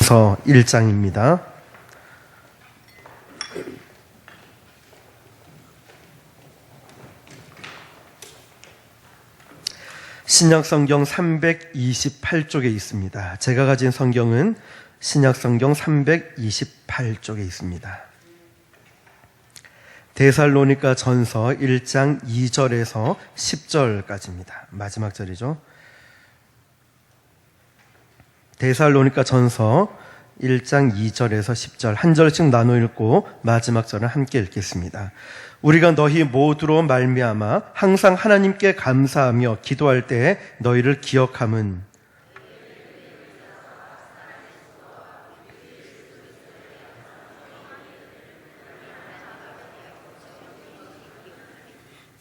서 1장입니다. 신약성경 328쪽에 있습니다. 제가 가진 성경은 신약성경 328쪽에 있습니다. 데살로니가 전서 1장 2절에서 10절까지입니다. 마지막 절이죠. 데살로니가 전서 1장 2절에서 10절 한 절씩 나눠 읽고 마지막 절을 함께 읽겠습니다. 우리가 너희 모두로 말미암아 항상 하나님께 감사하며 기도할 때 너희를 기억함은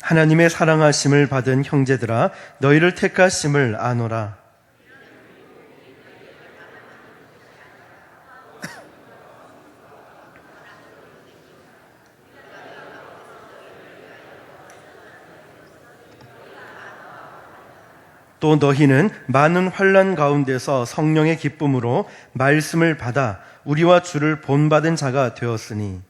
하나님의 사랑하심을 받은 형제들아 너희를 택하심을 아노라. 또 너희는 많은 환난 가운데서 성령의 기쁨으로 말씀을 받아 우리와 주를 본받은 자가 되었으니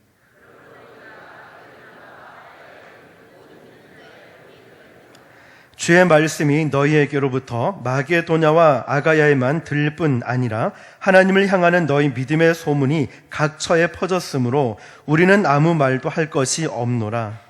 주의 말씀이 너희에게로부터 마게도냐와 아가야에만 들릴 뿐 아니라 하나님을 향하는 너희 믿음의 소문이 각처에 퍼졌으므로 우리는 아무 말도 할 것이 없노라.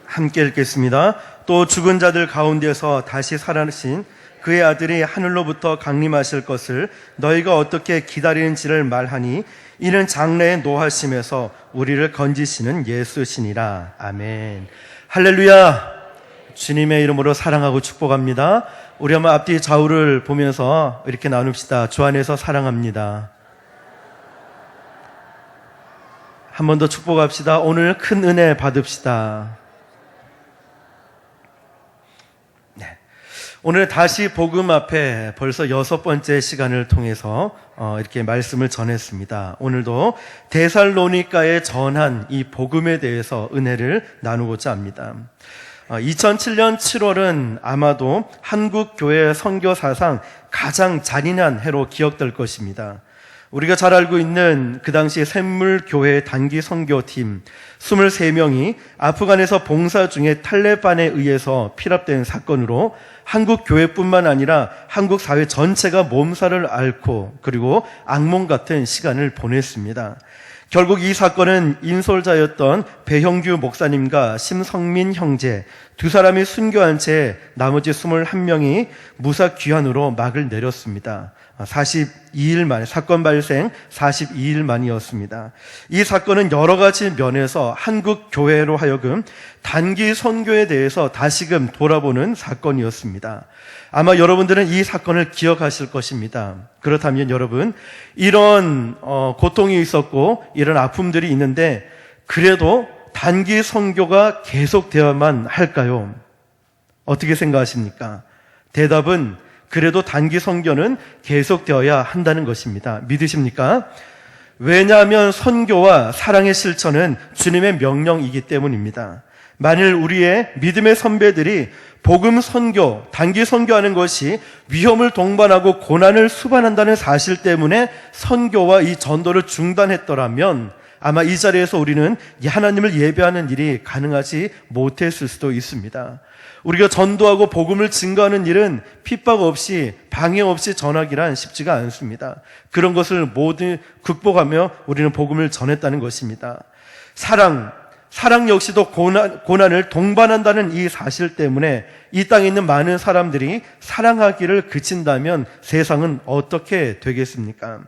함께 읽겠습니다. 또 죽은 자들 가운데서 다시 살아나신 그의 아들이 하늘로부터 강림하실 것을 너희가 어떻게 기다리는지를 말하니 이는 장래의 노하심에서 우리를 건지시는 예수시니라. 아멘. 할렐루야. 주님의 이름으로 사랑하고 축복합니다. 우리 한번 앞뒤 좌우를 보면서 이렇게 나눕시다. 주 안에서 사랑합니다. 한 번 더 축복합시다. 오늘 큰 은혜 받읍시다. 오늘 다시 복음 앞에 벌써 6번째 시간을 통해서 이렇게 말씀을 전했습니다. 오늘도 데살로니가에 전한 이 복음에 대해서 은혜를 나누고자 합니다. 2007년 7월은 아마도 한국 교회 선교 사상 가장 잔인한 해로 기억될 것입니다. 우리가 잘 알고 있는 그 당시 샘물교회 단기 선교팀 23명이 아프간에서 봉사 중에 탈레반에 의해서 피랍된 사건으로 한국 교회뿐만 아니라 한국 사회 전체가 몸살을 앓고 그리고 악몽 같은 시간을 보냈습니다. 결국 이 사건은 인솔자였던 배형규 목사님과 심성민 형제 두 사람이 순교한 채 나머지 21명이 무사귀환으로 막을 내렸습니다. 42일 만에, 사건 발생 42일 만이었습니다. 이 사건은 여러 가지 면에서 한국 교회로 하여금 단기 선교에 대해서 다시금 돌아보는 사건이었습니다. 아마 여러분들은 이 사건을 기억하실 것입니다. 그렇다면 여러분, 이런 고통이 있었고 이런 아픔들이 있는데 그래도 단기 선교가 계속되어야만 할까요? 어떻게 생각하십니까? 대답은 그래도 단기 선교는 계속되어야 한다는 것입니다. 믿으십니까? 왜냐하면 선교와 사랑의 실천은 주님의 명령이기 때문입니다. 만일 우리의 믿음의 선배들이 복음 선교, 단기 선교하는 것이 위험을 동반하고 고난을 수반한다는 사실 때문에 선교와 이 전도를 중단했더라면 아마 이 자리에서 우리는 하나님을 예배하는 일이 가능하지 못했을 수도 있습니다. 우리가 전도하고 복음을 증거하는 일은 핍박 없이 방해 없이 전하기란 쉽지가 않습니다. 그런 것을 모두 극복하며 우리는 복음을 전했다는 것입니다. 사랑 역시도 고난을 동반한다는 이 사실 때문에 이 땅에 있는 많은 사람들이 사랑하기를 그친다면 세상은 어떻게 되겠습니까?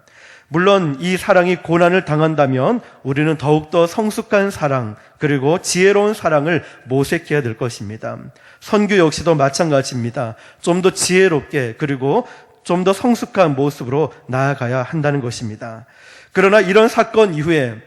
물론 이 사랑이 고난을 당한다면 우리는 더욱더 성숙한 사랑 그리고 지혜로운 사랑을 모색해야 될 것입니다. 선교 역시도 마찬가지입니다. 좀 더 지혜롭게 그리고 좀 더 성숙한 모습으로 나아가야 한다는 것입니다. 그러나 이런 사건 이후에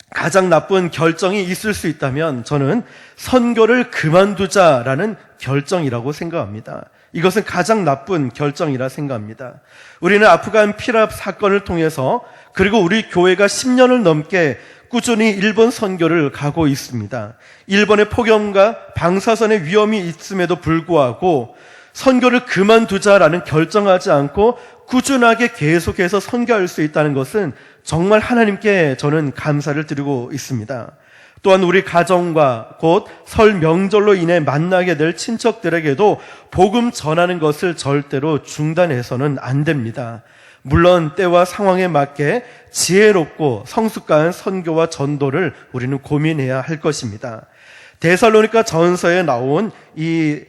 가장 나쁜 결정이 있을 수 있다면 저는 선교를 그만두자라는 결정이라고 생각합니다. 이것은 가장 나쁜 결정이라 생각합니다. 우리는 아프간 피랍 사건을 통해서 그리고 우리 교회가 10년을 넘게 꾸준히 일본 선교를 가고 있습니다. 일본의 폭염과 방사선의 위험이 있음에도 불구하고 선교를 그만두자라는 결정하지 않고 꾸준하게 계속해서 선교할 수 있다는 것은 정말 하나님께 저는 감사를 드리고 있습니다. 또한 우리 가정과 곧 설 명절로 인해 만나게 될 친척들에게도 복음 전하는 것을 절대로 중단해서는 안 됩니다. 물론 때와 상황에 맞게 지혜롭고 성숙한 선교와 전도를 우리는 고민해야 할 것입니다. 데살로니가 전서에 나온 이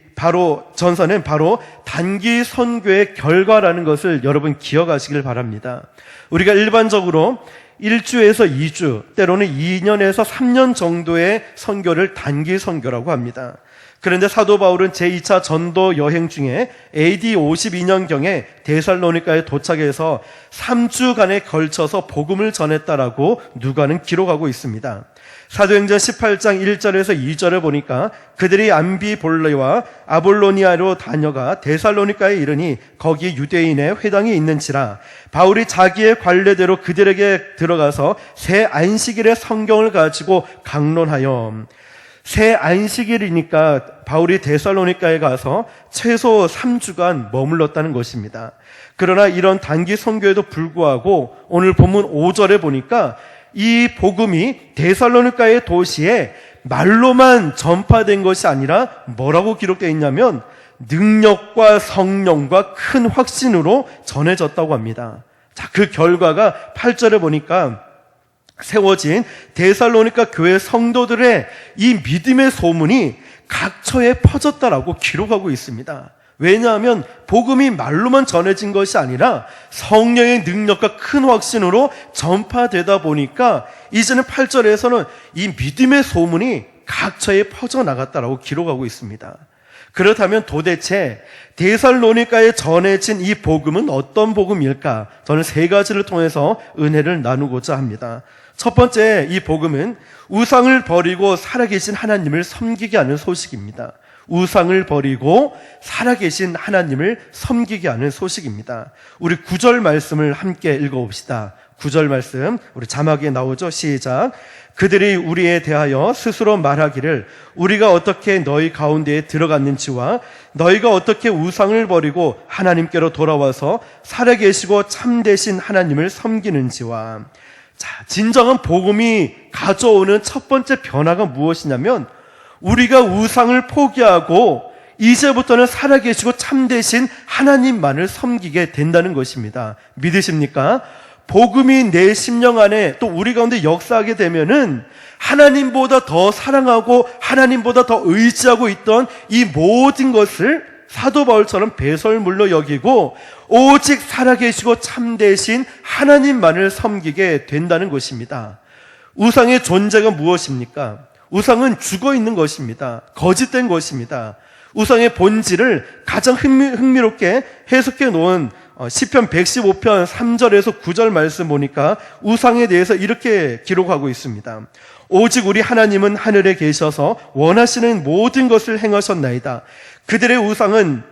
전서는 바로 단기 선교의 결과라는 것을 여러분 기억하시길 바랍니다. 우리가 일반적으로 1주에서 2주, 때로는 2년에서 3년 정도의 선교를 단기 선교라고 합니다. 그런데 사도 바울은 제2차 전도 여행 중에 AD 52년경에 데살로니가에 도착해서 3주간에 걸쳐서 복음을 전했다라고 누가는 기록하고 있습니다. 사도행전 18장 1절에서 2절을 보니까 그들이 암비볼레와 아볼로니아로 다녀가 데살로니가에 이르니 거기 유대인의 회당이 있는지라 바울이 자기의 관례대로 그들에게 들어가서 새 안식일의 성경을 가지고 강론하여 새 안식일이니까 바울이 데살로니가에 가서 최소 3주간 머물렀다는 것입니다. 그러나 이런 단기 선교에도 불구하고 오늘 본문 5절에 보니까 이 복음이 데살로니가의 도시에 말로만 전파된 것이 아니라 뭐라고 기록되어 있냐면 능력과 성령과 큰 확신으로 전해졌다고 합니다. 자, 그 결과가 8절에 보니까 세워진 데살로니가 교회 성도들의 이 믿음의 소문이 각처에 퍼졌다라고 기록하고 있습니다. 왜냐하면 복음이 말로만 전해진 것이 아니라 성령의 능력과 큰 확신으로 전파되다 보니까 이제는 8절에서는 이 믿음의 소문이 각처에 퍼져나갔다라고 기록하고 있습니다. 그렇다면 도대체 데살로니가에 전해진 이 복음은 어떤 복음일까? 저는 세 가지를 통해서 은혜를 나누고자 합니다. 첫 번째, 이 복음은 우상을 버리고 살아계신 하나님을 섬기게 하는 소식입니다. 우상을 버리고 살아계신 하나님을 섬기게 하는 소식입니다. 우리 9절 말씀을 함께 읽어봅시다. 9절 말씀 우리 자막에 나오죠. 시작. 그들이 우리에 대하여 스스로 말하기를 우리가 어떻게 너희 가운데에 들어갔는지와 너희가 어떻게 우상을 버리고 하나님께로 돌아와서 살아계시고 참되신 하나님을 섬기는지와. 자, 진정한 복음이 가져오는 첫 번째 변화가 무엇이냐면 우리가 우상을 포기하고 이제부터는 살아계시고 참되신 하나님만을 섬기게 된다는 것입니다. 믿으십니까? 복음이 내 심령 안에 또 우리 가운데 역사하게 되면은 하나님보다 더 사랑하고 하나님보다 더 의지하고 있던 이 모든 것을 사도 바울처럼 배설물로 여기고 오직 살아계시고 참되신 하나님만을 섬기게 된다는 것입니다. 우상의 존재가 무엇입니까? 우상은 죽어 있는 것입니다. 거짓된 것입니다. 우상의 본질을 가장 흥미롭게 해석해 놓은 시편 115편 3절에서 9절 말씀 보니까 우상에 대해서 이렇게 기록하고 있습니다. 오직 우리 하나님은 하늘에 계셔서 원하시는 모든 것을 행하셨나이다. 그들의 우상은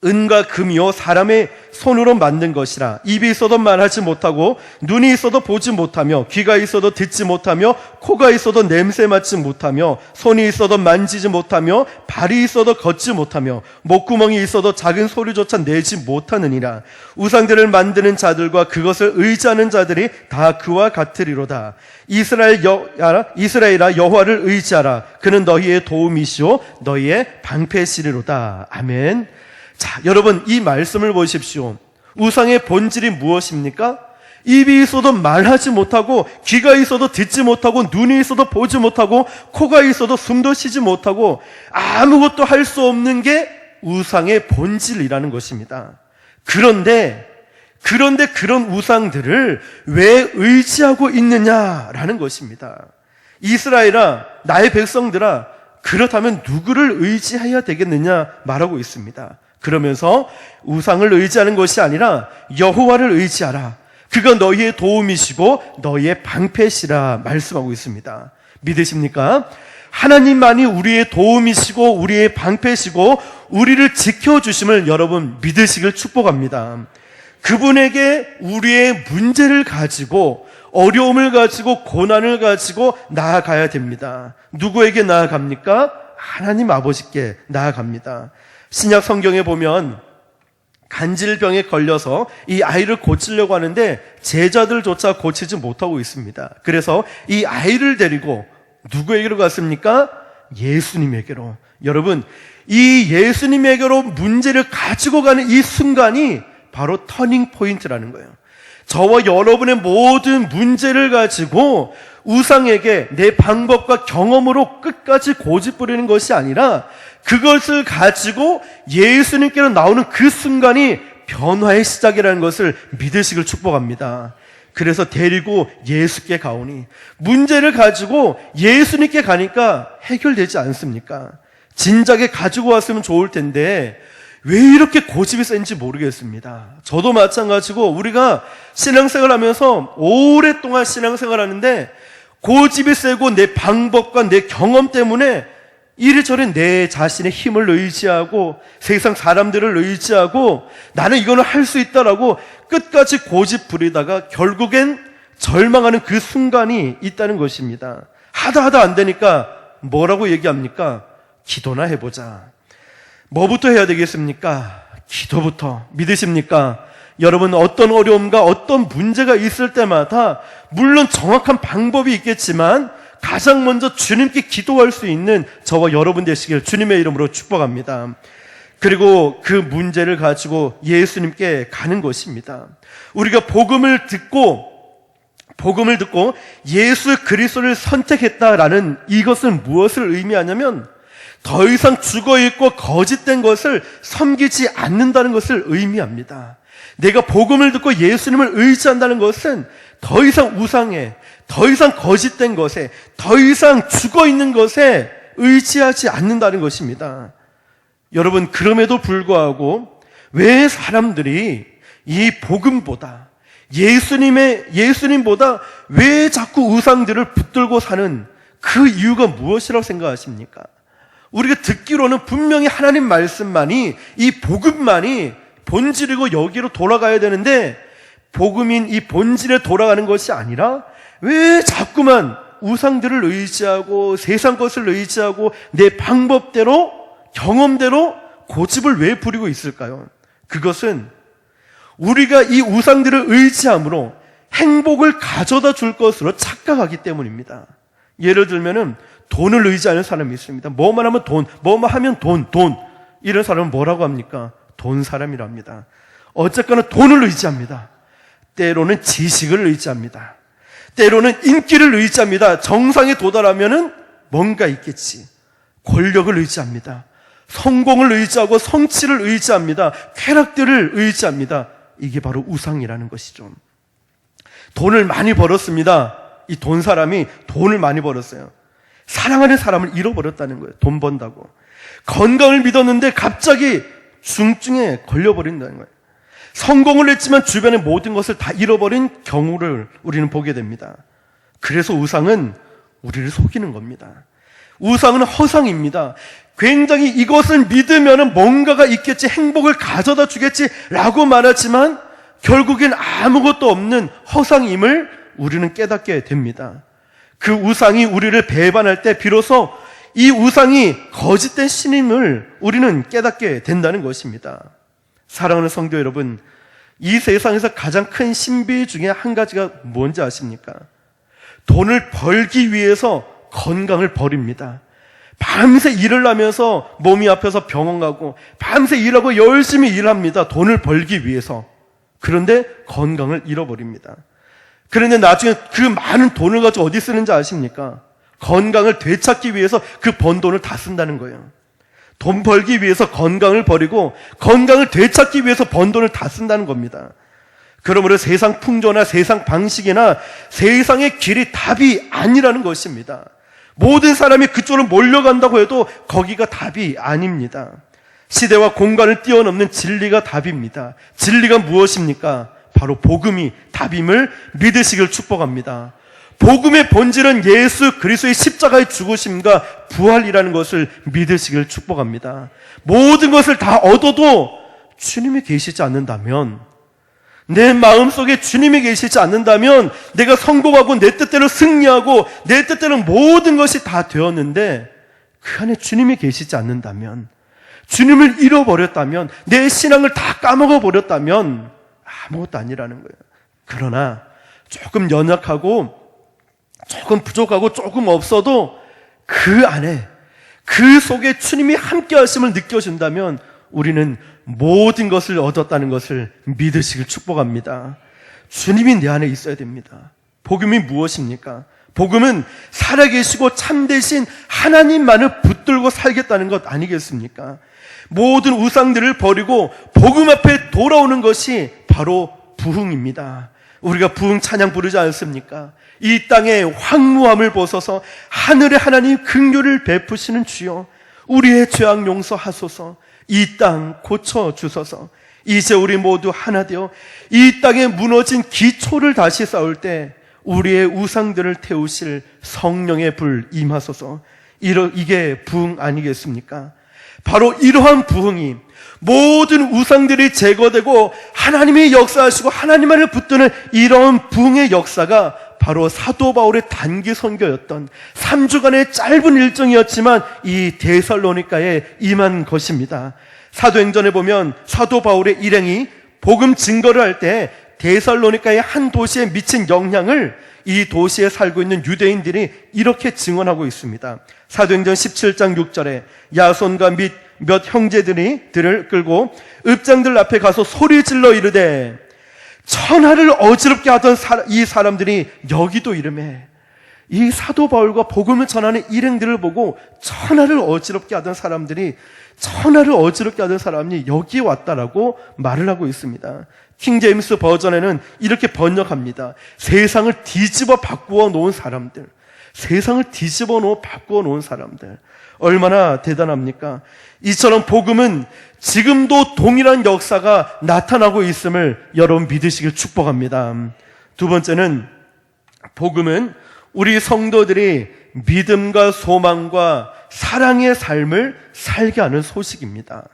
은과 금이요 사람의 손으로 만든 것이라. 입이 있어도 말하지 못하고 눈이 있어도 보지 못하며 귀가 있어도 듣지 못하며 코가 있어도 냄새 맡지 못하며 손이 있어도 만지지 못하며 발이 있어도 걷지 못하며 목구멍이 있어도 작은 소리조차 내지 못하느니라. 우상들을 만드는 자들과 그것을 의지하는 자들이 다 그와 같으리로다. 이스라엘아 여호와를 의지하라. 그는 너희의 도움이시오 너희의 방패시리로다. 아멘. 자, 여러분 이 말씀을 보십시오. 우상의 본질이 무엇입니까? 입이 있어도 말하지 못하고 귀가 있어도 듣지 못하고 눈이 있어도 보지 못하고 코가 있어도 숨도 쉬지 못하고 아무것도 할 수 없는 게 우상의 본질이라는 것입니다. 그런데 그런 우상들을 왜 의지하고 있느냐라는 것입니다. 이스라엘아 나의 백성들아 그렇다면 누구를 의지해야 되겠느냐 말하고 있습니다. 그러면서 우상을 의지하는 것이 아니라 여호와를 의지하라. 그가 너희의 도움이시고 너희의 방패시라 말씀하고 있습니다. 믿으십니까? 하나님만이 우리의 도움이시고 우리의 방패시고 우리를 지켜주심을 여러분 믿으시길 축복합니다. 그분에게 우리의 문제를 가지고 어려움을 가지고 고난을 가지고 나아가야 됩니다. 누구에게 나아갑니까? 하나님 아버지께 나아갑니다. 신약 성경에 보면 간질병에 걸려서 이 아이를 고치려고 하는데 제자들조차 고치지 못하고 있습니다. 그래서 이 아이를 데리고 누구에게로 갔습니까? 예수님에게로. 여러분, 이 예수님에게로 문제를 가지고 가는 이 순간이 바로 터닝 포인트라는 거예요. 저와 여러분의 모든 문제를 가지고 우상에게 내 방법과 경험으로 끝까지 고집 부리는 것이 아니라 그것을 가지고 예수님께로 나오는 그 순간이 변화의 시작이라는 것을 믿으시길 축복합니다. 그래서 데리고 예수께 가오니, 문제를 가지고 예수님께 가니까 해결되지 않습니까? 진작에 가지고 왔으면 좋을 텐데 왜 이렇게 고집이 센지 모르겠습니다. 저도 마찬가지고 우리가 신앙생활 하면서 오랫동안 신앙생활 하는데 고집이 세고 내 방법과 내 경험 때문에 이리저리 내 자신의 힘을 의지하고 세상 사람들을 의지하고 나는 이거는 할 수 있다라고 끝까지 고집 부리다가 결국엔 절망하는 그 순간이 있다는 것입니다. 하다 안 되니까 뭐라고 얘기합니까? 기도나 해보자. 뭐부터 해야 되겠습니까? 기도부터. 믿으십니까? 여러분, 어떤 어려움과 어떤 문제가 있을 때마다 물론 정확한 방법이 있겠지만 가장 먼저 주님께 기도할 수 있는 저와 여러분 되시길 주님의 이름으로 축복합니다. 그리고 그 문제를 가지고 예수님께 가는 것입니다. 우리가 복음을 듣고 예수 그리스도를 선택했다라는 이것은 무엇을 의미하냐면 더 이상 죽어있고 거짓된 것을 섬기지 않는다는 것을 의미합니다. 내가 복음을 듣고 예수님을 의지한다는 것은 더 이상 우상에, 더 이상 거짓된 것에, 더 이상 죽어있는 것에 의지하지 않는다는 것입니다. 여러분, 그럼에도 불구하고 왜 사람들이 이 복음보다 예수님보다 왜 자꾸 우상들을 붙들고 사는 그 이유가 무엇이라고 생각하십니까? 우리가 듣기로는 분명히 하나님 말씀만이, 이 복음만이 본질이고 여기로 돌아가야 되는데 복음인 이 본질에 돌아가는 것이 아니라 왜 자꾸만 우상들을 의지하고 세상 것을 의지하고 내 방법대로 경험대로 고집을 왜 부리고 있을까요? 그것은 우리가 이 우상들을 의지함으로 행복을 가져다 줄 것으로 착각하기 때문입니다. 예를 들면은 돈을 의지하는 사람이 있습니다. 뭐만 하면 돈, 뭐만 하면 돈. 이런 사람은 뭐라고 합니까? 돈 사람이랍니다. 어쨌거나 돈을 의지합니다. 때로는 지식을 의지합니다. 때로는 인기를 의지합니다. 정상에 도달하면은 뭔가 있겠지. 권력을 의지합니다. 성공을 의지하고 성취를 의지합니다. 쾌락들을 의지합니다. 이게 바로 우상이라는 것이죠. 돈을 많이 벌었습니다. 이 돈 사람이 돈을 많이 벌었어요. 사랑하는 사람을 잃어버렸다는 거예요. 돈 번다고. 건강을 믿었는데 갑자기 중증에 걸려버린다는 거예요. 성공을 했지만 주변의 모든 것을 다 잃어버린 경우를 우리는 보게 됩니다. 그래서 우상은 우리를 속이는 겁니다. 우상은 허상입니다. 굉장히 이것을 믿으면 뭔가가 있겠지, 행복을 가져다 주겠지라고 말하지만 결국엔 아무것도 없는 허상임을 우리는 깨닫게 됩니다. 그 우상이 우리를 배반할 때 비로소 이 우상이 거짓된 신임을 우리는 깨닫게 된다는 것입니다. 사랑하는 성도 여러분, 이 세상에서 가장 큰 신비 중에 한 가지가 뭔지 아십니까? 돈을 벌기 위해서 건강을 버립니다. 밤새 일을 하면서 몸이 아파서 병원 가고 밤새 일하고 열심히 일합니다. 돈을 벌기 위해서. 그런데 건강을 잃어버립니다. 그런데 나중에 그 많은 돈을 가지고 어디 쓰는지 아십니까? 건강을 되찾기 위해서 그 번 돈을 다 쓴다는 거예요. 돈 벌기 위해서 건강을 버리고 건강을 되찾기 위해서 번 돈을 다 쓴다는 겁니다. 그러므로 세상 풍조나 세상 방식이나 세상의 길이 답이 아니라는 것입니다. 모든 사람이 그쪽으로 몰려간다고 해도 거기가 답이 아닙니다. 시대와 공간을 뛰어넘는 진리가 답입니다. 진리가 무엇입니까? 바로 복음이 답임을 믿으시길 축복합니다. 복음의 본질은 예수 그리스도의 십자가의 죽으심과 부활이라는 것을 믿으시길 축복합니다. 모든 것을 다 얻어도 주님이 계시지 않는다면 내 마음속에 주님이 계시지 않는다면 내가 성공하고 내 뜻대로 승리하고 내 뜻대로 모든 것이 다 되었는데 그 안에 주님이 계시지 않는다면, 주님을 잃어버렸다면, 내 신앙을 다 까먹어버렸다면 아무것도 아니라는 거예요. 그러나 조금 연약하고 조금 부족하고 조금 없어도 그 안에, 그 속에 주님이 함께 하심을 느껴준다면 우리는 모든 것을 얻었다는 것을 믿으시길 축복합니다. 주님이 내 안에 있어야 됩니다. 복음이 무엇입니까? 복음은 살아계시고 참되신 하나님만을 붙들고 살겠다는 것 아니겠습니까? 모든 우상들을 버리고 복음 앞에 돌아오는 것이 바로 부흥입니다. 우리가 부흥 찬양 부르지 않습니까? 이 땅의 황무함을 벗어서 하늘의 하나님 긍휼을 베푸시는 주여, 우리의 죄악 용서하소서, 이 땅 고쳐주소서. 이제 우리 모두 하나 되어 이 땅에 무너진 기초를 다시 쌓을 때 우리의 우상들을 태우실 성령의 불 임하소서. 이게 부흥 아니겠습니까? 바로 이러한 부흥이, 모든 우상들이 제거되고 하나님이 역사하시고 하나님만을 붙드는 이런 부흥의 역사가 바로 사도 바울의 단기 선교였던 3주간의 짧은 일정이었지만 이 데살로니가에 임한 것입니다. 사도행전에 보면 사도 바울의 일행이 복음 증거를 할 때 데살로니가의 한 도시에 미친 영향을 이 도시에 살고 있는 유대인들이 이렇게 증언하고 있습니다. 사도행전 17장 6절에 야손과 몇 형제들을 끌고 읍장들 앞에 가서 소리질러 이르되, 천하를 어지럽게 하던 이 사람들이 여기도 이르매. 이 사도 바울과 복음을 전하는 일행들을 보고 천하를 어지럽게 하던 사람들이, 천하를 어지럽게 하던 사람이 여기에 왔다라고 말을 하고 있습니다. 킹제임스 버전에는 이렇게 번역합니다. 세상을 뒤집어 바꾸어 놓은 사람들. 세상을 뒤집어 바꾸어 놓은 사람들. 얼마나 대단합니까? 이처럼 복음은 지금도 동일한 역사가 나타나고 있음을 여러분 믿으시길 축복합니다. 두 번째는, 복음은 우리 성도들이 믿음과 소망과 사랑의 삶을 살게 하는 소식입니다.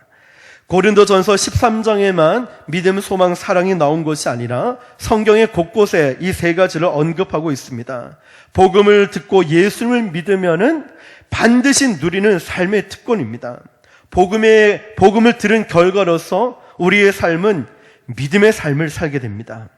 고린도전서 13장에만 믿음, 소망, 사랑이 나온 것이 아니라 성경의 곳곳에 이 세 가지를 언급하고 있습니다. 복음을 듣고 예수님을 믿으면은 반드시 누리는 삶의 특권입니다. 복음을 들은 결과로서 우리의 삶은 믿음의 삶을 살게 됩니다.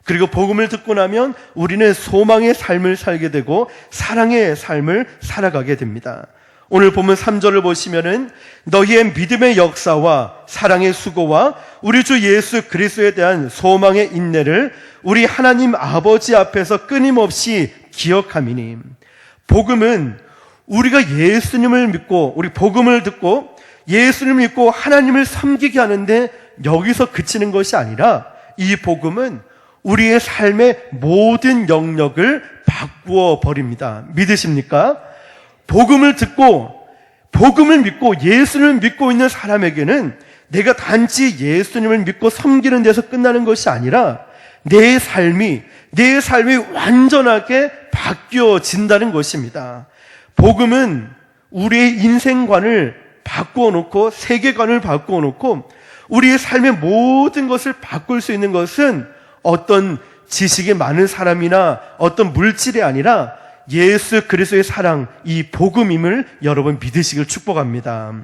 그리고 복음을 듣고 나면 우리는 소망의 삶을 살게 되고 사랑의 삶을 살아가게 됩니다. 오늘 본문 3절을 보시면은 너희의 믿음의 역사와 사랑의 수고와 우리 주 예수 그리스도에 대한 소망의 인내를 우리 하나님 아버지 앞에서 끊임없이 기억함이니. 복음은 우리가 예수님을 믿고, 우리 복음을 듣고 예수님을 믿고 하나님을 섬기게 하는데 여기서 그치는 것이 아니라, 이 복음은 우리의 삶의 모든 영역을 바꾸어 버립니다. 믿으십니까? 복음을 듣고 복음을 믿고 예수님을 믿고 있는 사람에게는 내가 단지 예수님을 믿고 섬기는 데서 끝나는 것이 아니라 내 삶이 완전하게 바뀌어진다는 것입니다. 복음은 우리의 인생관을 바꾸어 놓고, 세계관을 바꾸어 놓고 우리의 삶의 모든 것을 바꿀 수 있는 것은 어떤 지식이 많은 사람이나 어떤 물질이 아니라 예수 그리스도의 사랑, 이 복음임을 여러분 믿으시길 축복합니다.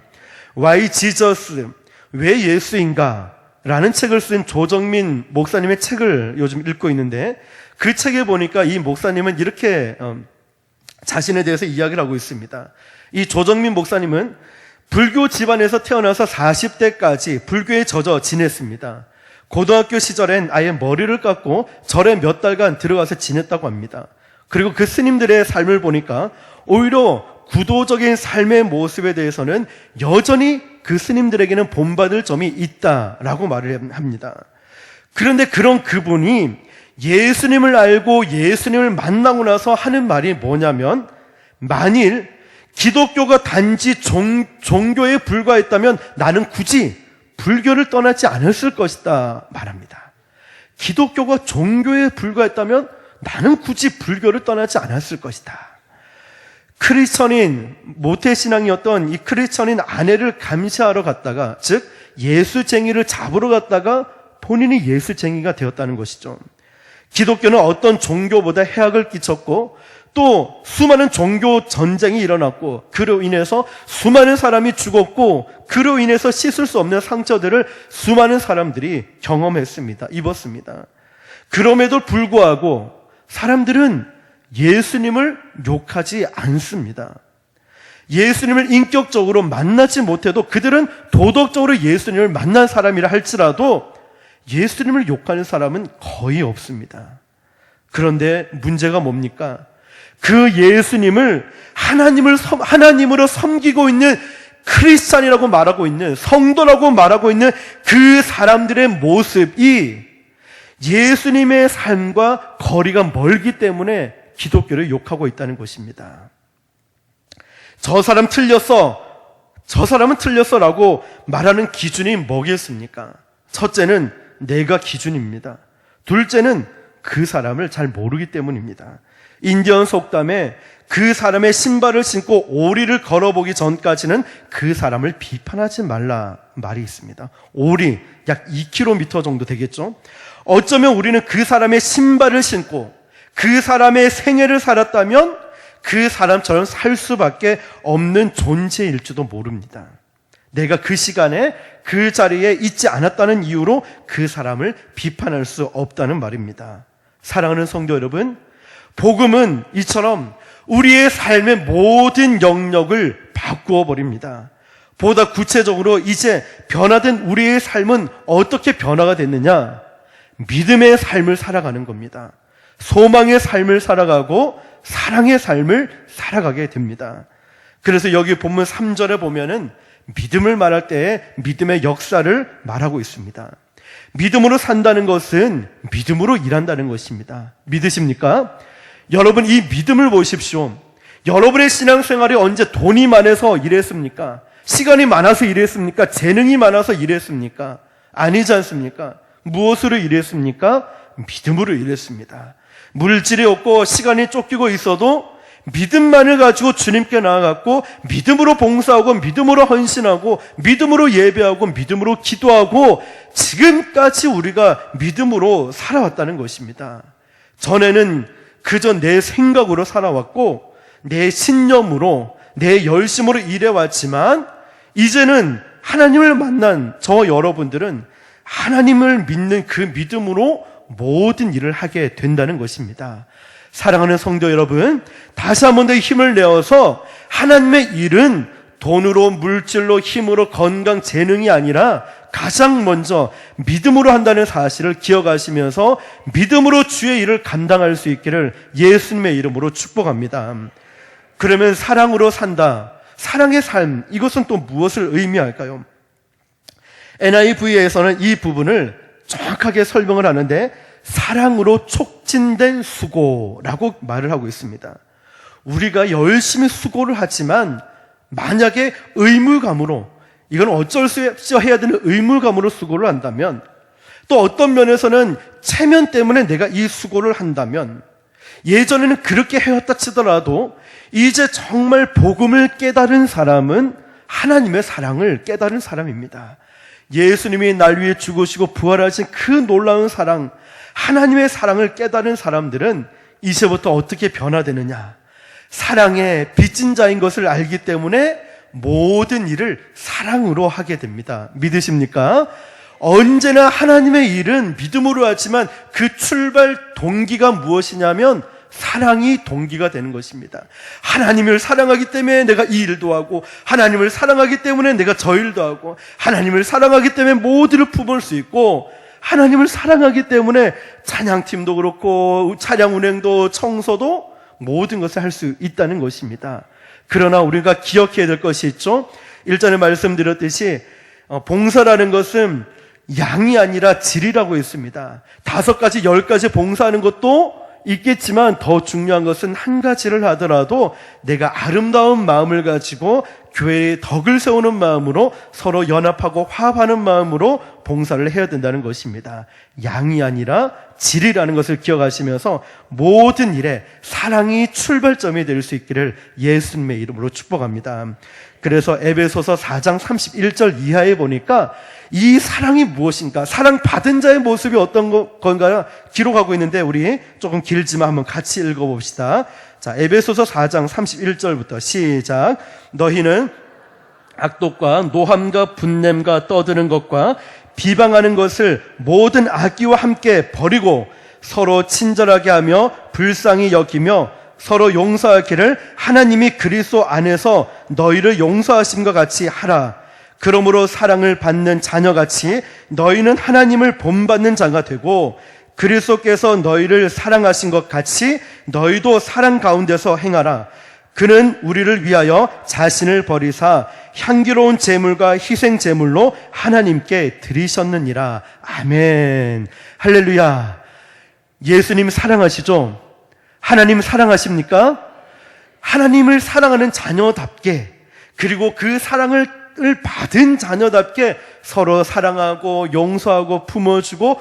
Why Jesus? 왜 예수인가? 라는 책을 쓴 조정민 목사님의 책을 요즘 읽고 있는데, 그 책에 보니까 이 목사님은 이렇게 자신에 대해서 이야기를 하고 있습니다. 이 조정민 목사님은 불교 집안에서 태어나서 40대까지 불교에 젖어 지냈습니다. 고등학교 시절엔 아예 머리를 깎고 절에 몇 달간 들어가서 지냈다고 합니다. 그리고 그 스님들의 삶을 보니까 오히려 구도적인 삶의 모습에 대해서는 여전히 그 스님들에게는 본받을 점이 있다라고 말을 합니다. 그런데 그런 그분이 예수님을 알고 예수님을 만나고 나서 하는 말이 뭐냐면, 만일 기독교가 단지 종교에 불과했다면 나는 굳이 불교를 떠나지 않았을 것이다 말합니다. 기독교가 종교에 불과했다면 나는 굳이 불교를 떠나지 않았을 것이다. 크리스천인, 모태신앙이었던 이 크리스천인 아내를 감시하러 갔다가, 즉 예수쟁이를 잡으러 갔다가 본인이 예수쟁이가 되었다는 것이죠. 기독교는 어떤 종교보다 해악을 끼쳤고 또 수많은 종교 전쟁이 일어났고 그로 인해서 수많은 사람이 죽었고 그로 인해서 씻을 수 없는 상처들을 수많은 사람들이 경험했습니다. 입었습니다. 그럼에도 불구하고 사람들은 예수님을 욕하지 않습니다. 예수님을 인격적으로 만나지 못해도 그들은 도덕적으로 예수님을 만난 사람이라 할지라도 예수님을 욕하는 사람은 거의 없습니다. 그런데 문제가 뭡니까? 그 예수님을 하나님으로 섬기고 있는 크리스찬이라고 말하고 있는 성도라고 말하고 있는 그 사람들의 모습이 예수님의 삶과 거리가 멀기 때문에 기독교를 욕하고 있다는 것입니다. 저 사람은 틀렸어 라고 말하는 기준이 뭐겠습니까? 첫째는 내가 기준입니다. 둘째는 그 사람을 잘 모르기 때문입니다. 인디언 속담에 그 사람의 신발을 신고 오리를 걸어보기 전까지는 그 사람을 비판하지 말라 말이 있습니다. 오리 약 2km 정도 되겠죠. 어쩌면 우리는 그 사람의 신발을 신고 그 사람의 생애를 살았다면 그 사람처럼 살 수밖에 없는 존재일지도 모릅니다. 내가 그 시간에 그 자리에 있지 않았다는 이유로 그 사람을 비판할 수 없다는 말입니다. 사랑하는 성도 여러분, 복음은 이처럼 우리의 삶의 모든 영역을 바꾸어 버립니다. 보다 구체적으로 이제 변화된 우리의 삶은 어떻게 변화가 됐느냐? 믿음의 삶을 살아가는 겁니다. 소망의 삶을 살아가고 사랑의 삶을 살아가게 됩니다. 그래서 여기 본문 3절에 보면은 믿음을 말할 때에 믿음의 역사를 말하고 있습니다. 믿음으로 산다는 것은 믿음으로 일한다는 것입니다. 믿으십니까? 여러분 이 믿음을 보십시오. 여러분의 신앙생활이 언제 돈이 많아서 일했습니까? 시간이 많아서 일했습니까? 재능이 많아서 일했습니까? 아니지 않습니까? 무엇으로 일했습니까? 믿음으로 일했습니다. 물질이 없고 시간이 쫓기고 있어도 믿음만을 가지고 주님께 나아갔고 믿음으로 봉사하고 믿음으로 헌신하고 믿음으로 예배하고 믿음으로 기도하고 지금까지 우리가 믿음으로 살아왔다는 것입니다. 전에는 그저 내 생각으로 살아왔고 내 신념으로 내 열심으로 일해왔지만 이제는 하나님을 만난 저 여러분들은 하나님을 믿는 그 믿음으로 모든 일을 하게 된다는 것입니다. 사랑하는 성도 여러분, 다시 한 번 더 힘을 내어서 하나님의 일은 돈으로, 물질로, 힘으로, 건강, 재능이 아니라 가장 먼저 믿음으로 한다는 사실을 기억하시면서 믿음으로 주의 일을 감당할 수 있기를 예수님의 이름으로 축복합니다. 그러면 사랑으로 산다. 사랑의 삶, 이것은 또 무엇을 의미할까요? NIV에서는 이 부분을 정확하게 설명을 하는데 사랑으로 촉진된 수고라고 말을 하고 있습니다. 우리가 열심히 수고를 하지만 만약에 의무감으로, 이건 어쩔 수 없이 해야 되는 의무감으로 수고를 한다면, 또 어떤 면에서는 체면 때문에 내가 이 수고를 한다면, 예전에는 그렇게 해왔다 치더라도 이제 정말 복음을 깨달은 사람은 하나님의 사랑을 깨달은 사람입니다. 예수님이 날 위해 죽으시고 부활하신 그 놀라운 사랑, 하나님의 사랑을 깨달은 사람들은 이제부터 어떻게 변화되느냐? 사랑의 빚진 자인 것을 알기 때문에 모든 일을 사랑으로 하게 됩니다. 믿으십니까? 언제나 하나님의 일은 믿음으로 하지만 그 출발 동기가 무엇이냐면 사랑이 동기가 되는 것입니다. 하나님을 사랑하기 때문에 내가 이 일도 하고, 하나님을 사랑하기 때문에 내가 저 일도 하고, 하나님을 사랑하기 때문에 모두를 품을 수 있고, 하나님을 사랑하기 때문에 찬양팀도 그렇고 차량 운행도 청소도 모든 것을 할 수 있다는 것입니다. 그러나 우리가 기억해야 될 것이 있죠. 일전에 말씀드렸듯이 봉사라는 것은 양이 아니라 질이라고 했습니다. 5가지, 10가지 봉사하는 것도 있겠지만 더 중요한 것은 한 가지를 하더라도 내가 아름다운 마음을 가지고 교회의 덕을 세우는 마음으로 서로 연합하고 화합하는 마음으로 봉사를 해야 된다는 것입니다. 양이 아니라 질이라는 것을 기억하시면서 모든 일에 사랑이 출발점이 될 수 있기를 예수님의 이름으로 축복합니다. 그래서 에베소서 4장 31절 이하에 보니까 이 사랑이 무엇인가, 사랑받은 자의 모습이 어떤 건가 기록하고 있는데 우리 조금 길지만 한번 같이 읽어봅시다. 자, 에베소서 4장 31절부터 시작. 너희는 악독과 노함과 분냄과 떠드는 것과 비방하는 것을 모든 악기와 함께 버리고 서로 친절하게 하며 불쌍히 여기며 서로 용서하기를 하나님이 그리스도 안에서 너희를 용서하심과 같이 하라. 그러므로 사랑을 받는 자녀같이 너희는 하나님을 본받는 자가 되고 그리스도께서 너희를 사랑하신 것 같이 너희도 사랑 가운데서 행하라. 그는 우리를 위하여 자신을 버리사 향기로운 제물과 희생 제물로 하나님께 드리셨느니라. 아멘. 할렐루야. 예수님 사랑하시죠? 하나님 사랑하십니까? 하나님을 사랑하는 자녀답게, 그리고 그 사랑을 받은 자녀답게 서로 사랑하고 용서하고 품어주고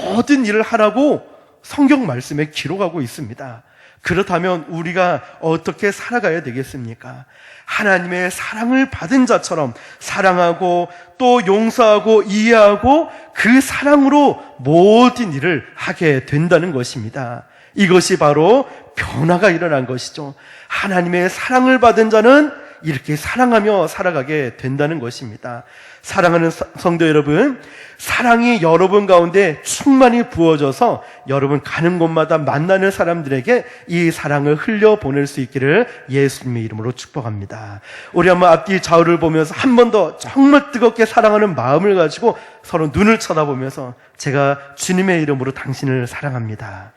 모든 일을 하라고 성경 말씀에 기록하고 있습니다. 그렇다면 우리가 어떻게 살아가야 되겠습니까? 하나님의 사랑을 받은 자처럼 사랑하고 또 용서하고 이해하고 그 사랑으로 모든 일을 하게 된다는 것입니다. 이것이 바로 변화가 일어난 것이죠. 하나님의 사랑을 받은 자는 이렇게 사랑하며 살아가게 된다는 것입니다. 사랑하는 성도 여러분, 사랑이 여러분 가운데 충만히 부어져서 여러분 가는 곳마다 만나는 사람들에게 이 사랑을 흘려보낼 수 있기를 예수님의 이름으로 축복합니다. 우리 한번 앞뒤 좌우를 보면서 한 번 더 정말 뜨겁게 사랑하는 마음을 가지고 서로 눈을 쳐다보면서 제가 주님의 이름으로 당신을 사랑합니다.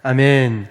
아멘.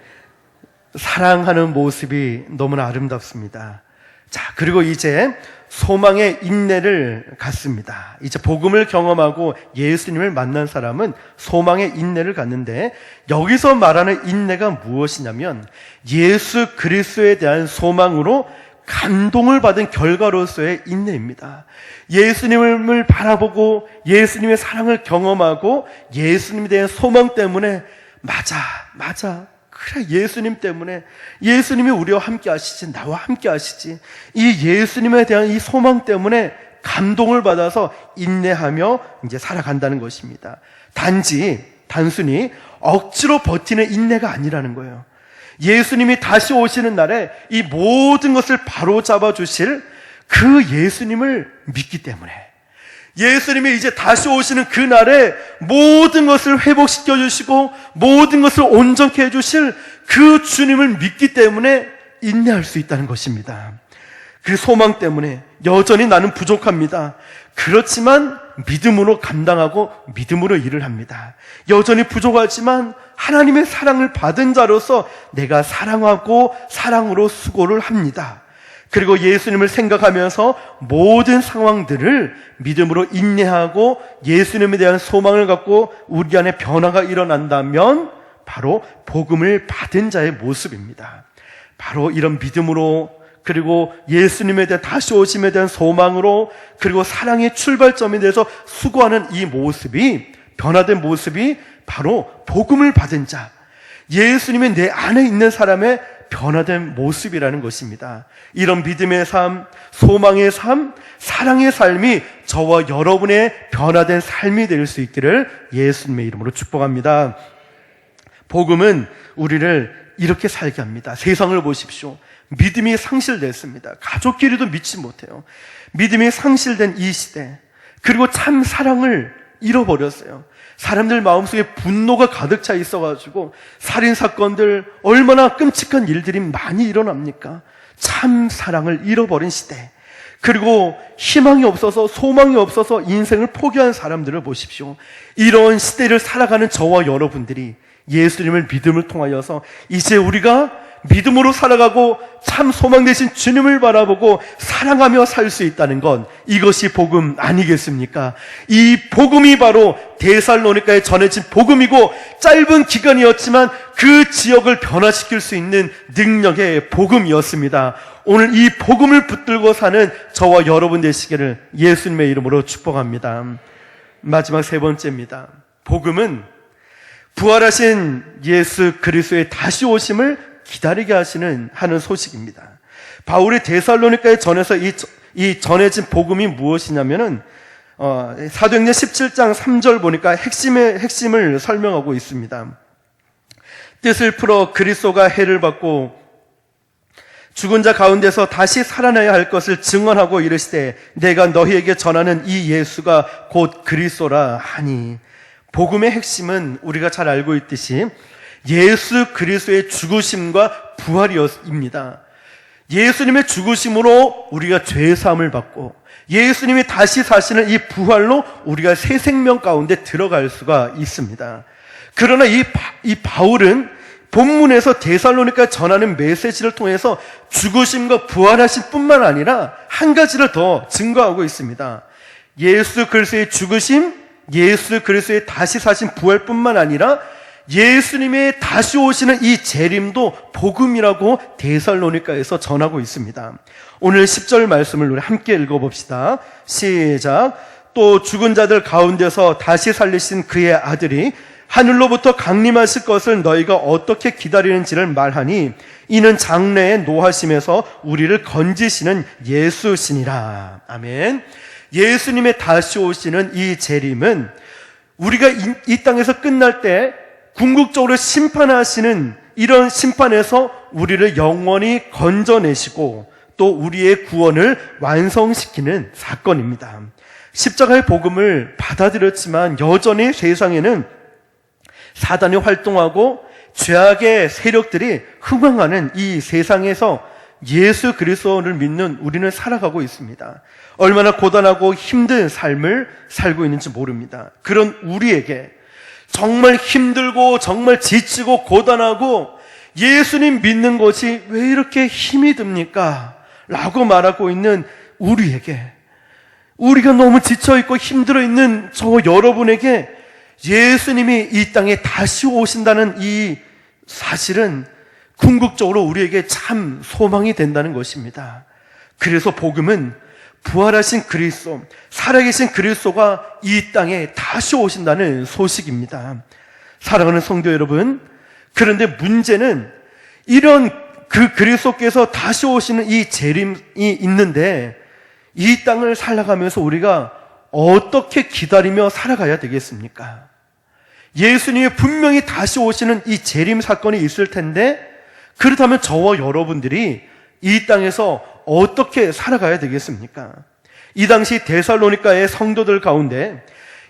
사랑하는 모습이 너무나 아름답습니다. 자, 그리고 이제 소망의 인내를 갖습니다. 이제 복음을 경험하고 예수님을 만난 사람은 소망의 인내를 갖는데, 여기서 말하는 인내가 무엇이냐면 예수 그리스도에 대한 소망으로 감동을 받은 결과로서의 인내입니다. 예수님을 바라보고 예수님의 사랑을 경험하고 예수님에 대한 소망 때문에 맞아. 그래, 예수님 때문에, 예수님이 우리와 함께 하시지, 나와 함께 하시지. 이 예수님에 대한 이 소망 때문에 감동을 받아서 인내하며 이제 살아간다는 것입니다. 단순히 억지로 버티는 인내가 아니라는 거예요. 예수님이 다시 오시는 날에 이 모든 것을 바로잡아 주실 그 예수님을 믿기 때문에, 예수님이 이제 다시 오시는 그날에 모든 것을 회복시켜 주시고 모든 것을 온전케 해주실 그 주님을 믿기 때문에 인내할 수 있다는 것입니다. 그 소망 때문에 여전히 나는 부족합니다. 그렇지만 믿음으로 감당하고 믿음으로 일을 합니다. 여전히 부족하지만 하나님의 사랑을 받은 자로서 내가 사랑하고 사랑으로 수고를 합니다. 그리고 예수님을 생각하면서 모든 상황들을 믿음으로 인내하고 예수님에 대한 소망을 갖고 우리 안에 변화가 일어난다면 바로 복음을 받은 자의 모습입니다. 바로 이런 믿음으로, 그리고 예수님에 대한 다시 오심에 대한 소망으로, 그리고 사랑의 출발점에 대해서 수고하는 이 모습이, 변화된 모습이 바로 복음을 받은 자, 예수님이 내 안에 있는 사람의 변화된 모습이라는 것입니다. 이런 믿음의 삶, 소망의 삶, 사랑의 삶이 저와 여러분의 변화된 삶이 될 수 있기를 예수님의 이름으로 축복합니다. 복음은 우리를 이렇게 살게 합니다. 세상을 보십시오. 믿음이 상실됐습니다. 가족끼리도 믿지 못해요. 믿음이 상실된 이 시대, 그리고 참 사랑을 잃어버렸어요. 사람들 마음속에 분노가 가득 차 있어가지고 살인사건들, 얼마나 끔찍한 일들이 많이 일어납니까? 참 사랑을 잃어버린 시대, 그리고 희망이 없어서, 소망이 없어서 인생을 포기한 사람들을 보십시오. 이런 시대를 살아가는 저와 여러분들이 예수님을 믿음을 통하여서 이제 우리가 믿음으로 살아가고 참 소망 되신 주님을 바라보고 사랑하며 살 수 있다는 건 이것이 복음 아니겠습니까? 이 복음이 바로 데살로니가에 전해진 복음이고 짧은 기간이었지만 그 지역을 변화시킬 수 있는 능력의 복음이었습니다. 오늘 이 복음을 붙들고 사는 저와 여러분 되시기를 예수님의 이름으로 축복합니다. 마지막 세 번째입니다. 복음은 부활하신 예수 그리스도의 다시 오심을 기다리게 하는 소식입니다. 바울이 데살로니가에 전해서 이 전해진 복음이 무엇이냐면은 사도행전 17장 3절 보니까 핵심을 설명하고 있습니다. 뜻을 풀어 그리스도가 해를 받고 죽은 자 가운데서 다시 살아나야 할 것을 증언하고 이르시되 내가 너희에게 전하는 이 예수가 곧 그리스도라 하니, 복음의 핵심은 우리가 잘 알고 있듯이 예수 그리스도의 죽으심과 부활이었습니다. 예수님의 죽으심으로 우리가 죄 사함을 받고 예수님이 다시 사시는 이 부활로 우리가 새 생명 가운데 들어갈 수가 있습니다. 그러나 이 바울은 본문에서 데살로니가 전하는 메시지를 통해서 죽으심과 부활하심 뿐만 아니라 한 가지를 더 증거하고 있습니다. 예수 그리스도의 죽으심, 예수 그리스도의 다시 사신 부활뿐만 아니라 예수님의 다시 오시는 이 재림도 복음이라고 데살로니가에서 전하고 있습니다. 오늘 10절 말씀을 우리 함께 읽어봅시다. 시작. 또 죽은 자들 가운데서 다시 살리신 그의 아들이 하늘로부터 강림하실 것을 너희가 어떻게 기다리는지를 말하니 이는 장래의 노하심에서 우리를 건지시는 예수시니라. 아멘. 예수님의 다시 오시는 이 재림은 우리가 이 땅에서 끝날 때 궁극적으로 심판하시는 이런 심판에서 우리를 영원히 건져내시고 또 우리의 구원을 완성시키는 사건입니다. 십자가의 복음을 받아들였지만 여전히 세상에는 사단이 활동하고 죄악의 세력들이 흥황하는 이 세상에서 예수 그리스도를 믿는 우리는 살아가고 있습니다. 얼마나 고단하고 힘든 삶을 살고 있는지 모릅니다. 그런 우리에게 정말 힘들고 정말 지치고 고단하고 예수님 믿는 것이 왜 이렇게 힘이 듭니까? 라고 말하고 있는 우리에게, 우리가 너무 지쳐있고 힘들어 있는 저 여러분에게 예수님이 이 땅에 다시 오신다는 이 사실은 궁극적으로 우리에게 참 소망이 된다는 것입니다. 그래서 복음은 부활하신 그리스도, 살아계신 그리스도가 이 땅에 다시 오신다는 소식입니다. 사랑하는 성도 여러분, 그런데 문제는 이런 그 그리스도께서 다시 오시는 이 재림이 있는데 이 땅을 살아가면서 우리가 어떻게 기다리며 살아가야 되겠습니까? 예수님이 분명히 다시 오시는 이 재림 사건이 있을 텐데 그렇다면 저와 여러분들이 이 땅에서 어떻게 살아가야 되겠습니까? 이 당시 데살로니가의 성도들 가운데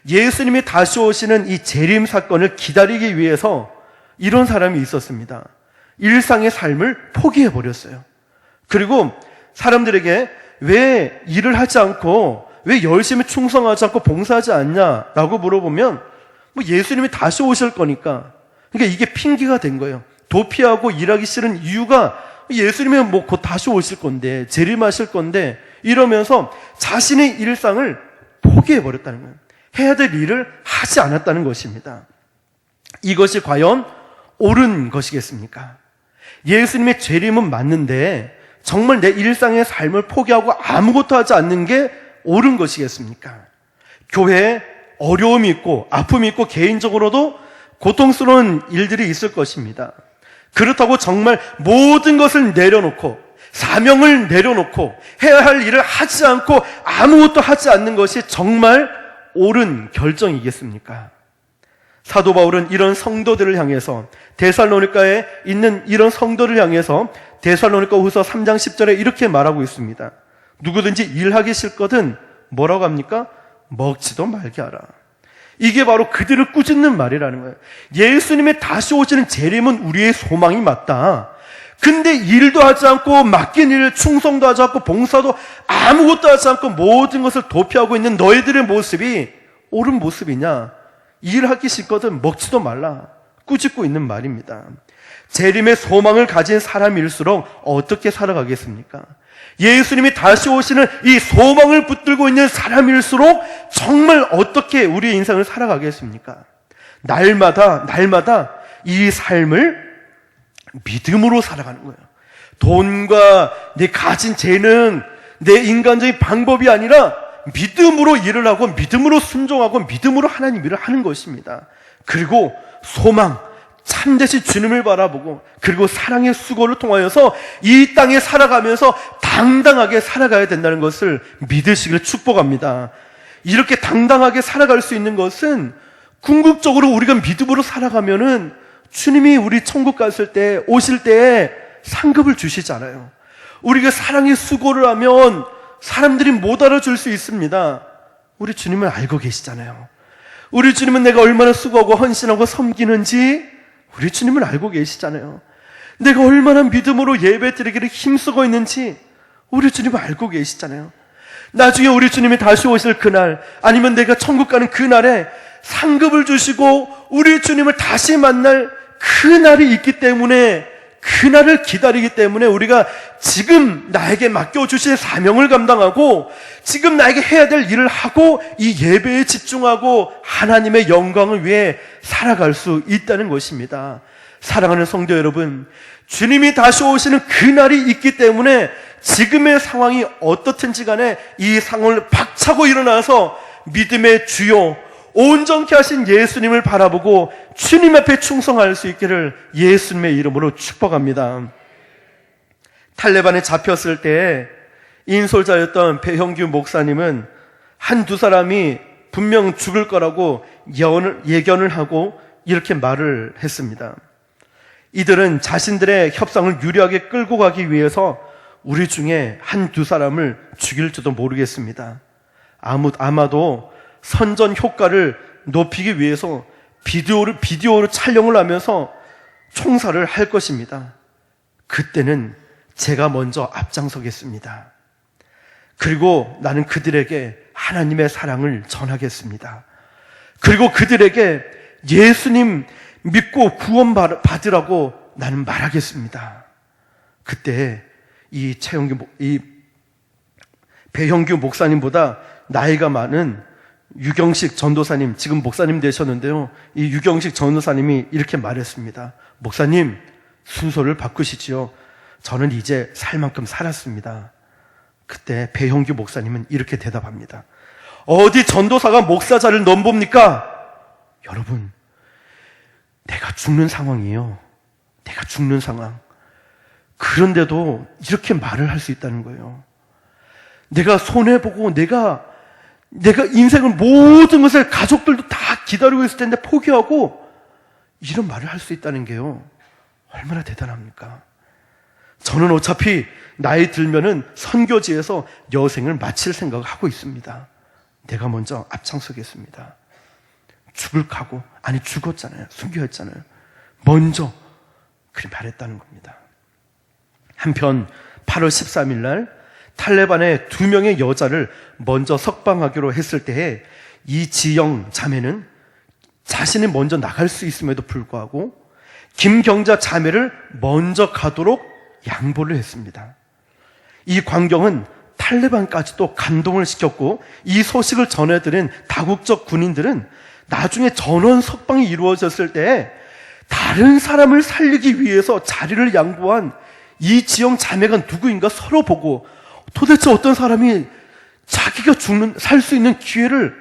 예수님이 다시 오시는 이 재림 사건을 기다리기 위해서 이런 사람이 있었습니다. 일상의 삶을 포기해버렸어요. 그리고 사람들에게 왜 일을 하지 않고 왜 열심히 충성하지 않고 봉사하지 않냐라고 물어보면 뭐 예수님이 다시 오실 거니까, 그러니까 이게 핑계가 된 거예요. 도피하고 일하기 싫은 이유가 예수님이 뭐 곧 다시 오실 건데 재림하실 건데 이러면서 자신의 일상을 포기해버렸다는 거예요. 해야 될 일을 하지 않았다는 것입니다. 이것이 과연 옳은 것이겠습니까? 예수님의 재림은 맞는데 정말 내 일상의 삶을 포기하고 아무것도 하지 않는 게 옳은 것이겠습니까? 교회에 어려움이 있고 아픔이 있고 개인적으로도 고통스러운 일들이 있을 것입니다. 그렇다고 정말 모든 것을 내려놓고 사명을 내려놓고 해야 할 일을 하지 않고 아무것도 하지 않는 것이 정말 옳은 결정이겠습니까? 사도 바울은 이런 성도들을 향해서, 데살로니가에 있는 이런 성도를 향해서 데살로니가 후서 3장 10절에 이렇게 말하고 있습니다. 누구든지 일하기 싫거든 뭐라고 합니까? 먹지도 말게 하라. 이게 바로 그들을 꾸짖는 말이라는 거예요. 예수님의 다시 오시는 재림은 우리의 소망이 맞다. 근데 일도 하지 않고 맡긴 일 충성도 하지 않고 봉사도 아무것도 하지 않고 모든 것을 도피하고 있는 너희들의 모습이 옳은 모습이냐? 일하기 싫거든 먹지도 말라. 꾸짖고 있는 말입니다. 재림의 소망을 가진 사람일수록 어떻게 살아가겠습니까? 예수님이 다시 오시는 이 소망을 붙들고 있는 사람일수록 정말 어떻게 우리의 인생을 살아가겠습니까? 날마다 이 삶을 믿음으로 살아가는 거예요. 돈과 내 가진 재능, 내 인간적인 방법이 아니라 믿음으로 일을 하고 믿음으로 순종하고 믿음으로 하나님 일을 하는 것입니다. 그리고 소망, 참되신 주님을 바라보고 그리고 사랑의 수고를 통하여서 이 땅에 살아가면서 당당하게 살아가야 된다는 것을 믿으시길 축복합니다. 이렇게 당당하게 살아갈 수 있는 것은 궁극적으로 우리가 믿음으로 살아가면은 주님이 우리 천국 갔을 때 오실 때에 상급을 주시잖아요. 우리가 사랑의 수고를 하면 사람들이 못 알아줄 수 있습니다. 우리 주님은 알고 계시잖아요. 우리 주님은 내가 얼마나 수고하고 헌신하고 섬기는지 우리 주님은 알고 계시잖아요. 내가 얼마나 믿음으로 예배드리기를 힘쓰고 있는지 우리 주님은 알고 계시잖아요. 나중에 우리 주님이 다시 오실 그날, 아니면 내가 천국 가는 그날에 상급을 주시고 우리 주님을 다시 만날 그날이 있기 때문에, 그날을 기다리기 때문에 우리가 지금 나에게 맡겨주신 사명을 감당하고 지금 나에게 해야 될 일을 하고 이 예배에 집중하고 하나님의 영광을 위해 살아갈 수 있다는 것입니다. 사랑하는 성도 여러분, 주님이 다시 오시는 그날이 있기 때문에 지금의 상황이 어떻든지 간에 이 상황을 박차고 일어나서 믿음의 주요 온전케 하신 예수님을 바라보고 주님 앞에 충성할 수 있기를 예수님의 이름으로 축복합니다. 탈레반에 잡혔을 때 인솔자였던 배형규 목사님은 한두 사람이 분명 죽을 거라고 예견을 하고 이렇게 말을 했습니다. 이들은 자신들의 협상을 유리하게 끌고 가기 위해서 우리 중에 한두 사람을 죽일지도 모르겠습니다. 아마도 선전 효과를 높이기 위해서 비디오로 촬영을 하면서 총살을 할 것입니다. 그때는 제가 먼저 앞장서겠습니다. 그리고 나는 그들에게 하나님의 사랑을 전하겠습니다. 그리고 그들에게 예수님 믿고 구원 받으라고 나는 말하겠습니다. 그때 이 배형규 목사님보다 나이가 많은 유경식 전도사님, 지금 목사님 되셨는데요, 이 유경식 전도사님이 이렇게 말했습니다. 목사님, 순서를 바꾸시지요. 저는 이제 살 만큼 살았습니다. 그때 배형규 목사님은 이렇게 대답합니다. 어디 전도사가 목사자를 넘봅니까? 여러분, 내가 죽는 상황이에요. 내가 죽는 상황. 그런데도 이렇게 말을 할 수 있다는 거예요. 내가 손해보고 내가 인생을 모든 것을 가족들도 다 기다리고 있을 텐데 포기하고 이런 말을 할 수 있다는 게요, 얼마나 대단합니까? 저는 어차피 나이 들면은 선교지에서 여생을 마칠 생각을 하고 있습니다. 내가 먼저 앞장서겠습니다. 죽을 각오, 아니 죽었잖아요. 순교했잖아요. 먼저 그렇게 말했다는 겁니다. 한편 8월 13일 날 탈레반의 2명의 여자를 먼저 석방하기로 했을 때에 이지영 자매는 자신이 먼저 나갈 수 있음에도 불구하고 김경자 자매를 먼저 가도록 양보를 했습니다. 이 광경은 탈레반까지도 감동을 시켰고 이 소식을 전해들은 다국적 군인들은 나중에 전원 석방이 이루어졌을 때 다른 사람을 살리기 위해서 자리를 양보한 이지영 자매가 누구인가 서로 보고 도대체 어떤 사람이 자기가 살 수 있는 기회를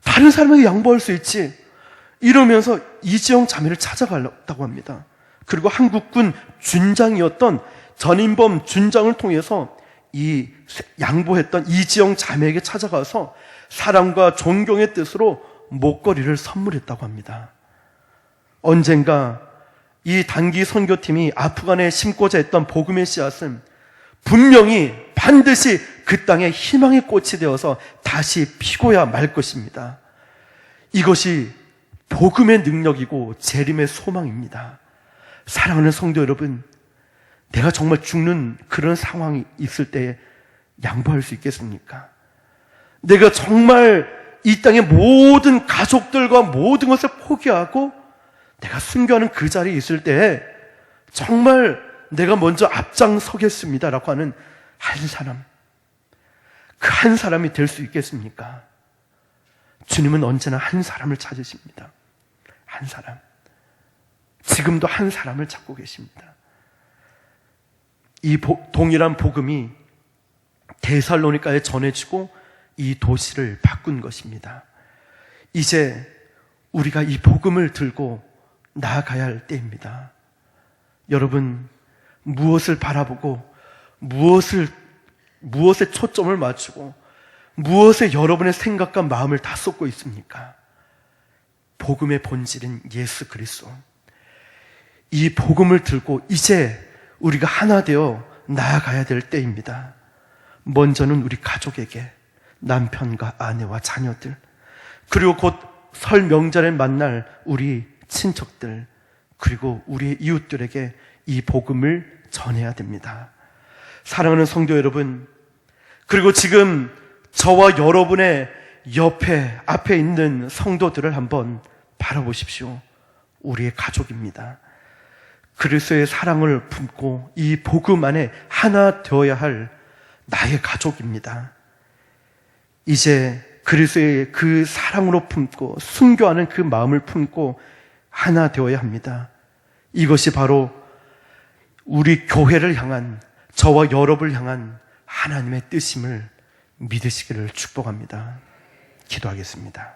다른 사람에게 양보할 수 있지? 이러면서 이지영 자매를 찾아갔다고 합니다. 그리고 한국군 준장이었던 전인범 준장을 통해서 이 양보했던 이지영 자매에게 찾아가서 사랑과 존경의 뜻으로 목걸이를 선물했다고 합니다. 언젠가 이 단기 선교팀이 아프간에 심고자 했던 복음의 씨앗은 분명히 반드시 그 땅에 희망의 꽃이 되어서 다시 피고야 말 것입니다. 이것이 복음의 능력이고 재림의 소망입니다. 사랑하는 성도 여러분, 내가 정말 죽는 그런 상황이 있을 때 양보할 수 있겠습니까? 내가 정말 이 땅의 모든 가족들과 모든 것을 포기하고 내가 순교하는 그 자리에 있을 때 정말 내가 먼저 앞장서겠습니다 라고 하는 한 사람, 그 한 사람이 될 수 있겠습니까? 주님은 언제나 한 사람을 찾으십니다. 한 사람. 지금도 한 사람을 찾고 계십니다. 이 동일한 복음이 데살로니가에 전해지고 이 도시를 바꾼 것입니다. 이제 우리가 이 복음을 들고 나아가야 할 때입니다. 여러분, 무엇을 바라보고 무엇에 초점을 맞추고 무엇에 여러분의 생각과 마음을 다 쏟고 있습니까? 복음의 본질은 예수 그리스도. 이 복음을 들고 이제 우리가 하나 되어 나아가야 될 때입니다. 먼저는 우리 가족에게, 남편과 아내와 자녀들, 그리고 곧 설 명절에 만날 우리 친척들, 그리고 우리의 이웃들에게 이 복음을 전해야 됩니다. 사랑하는 성도 여러분, 그리고 지금 저와 여러분의 앞에 있는 성도들을 한번 바라보십시오. 우리의 가족입니다. 그리스도의 사랑을 품고 이 복음 안에 하나 되어야 할 나의 가족입니다. 이제 그리스도의 그 사랑으로 품고 순교하는 그 마음을 품고 하나 되어야 합니다. 이것이 바로 우리 교회를 향한, 저와 여러분을 향한 하나님의 뜻임을 믿으시기를 축복합니다. 기도하겠습니다.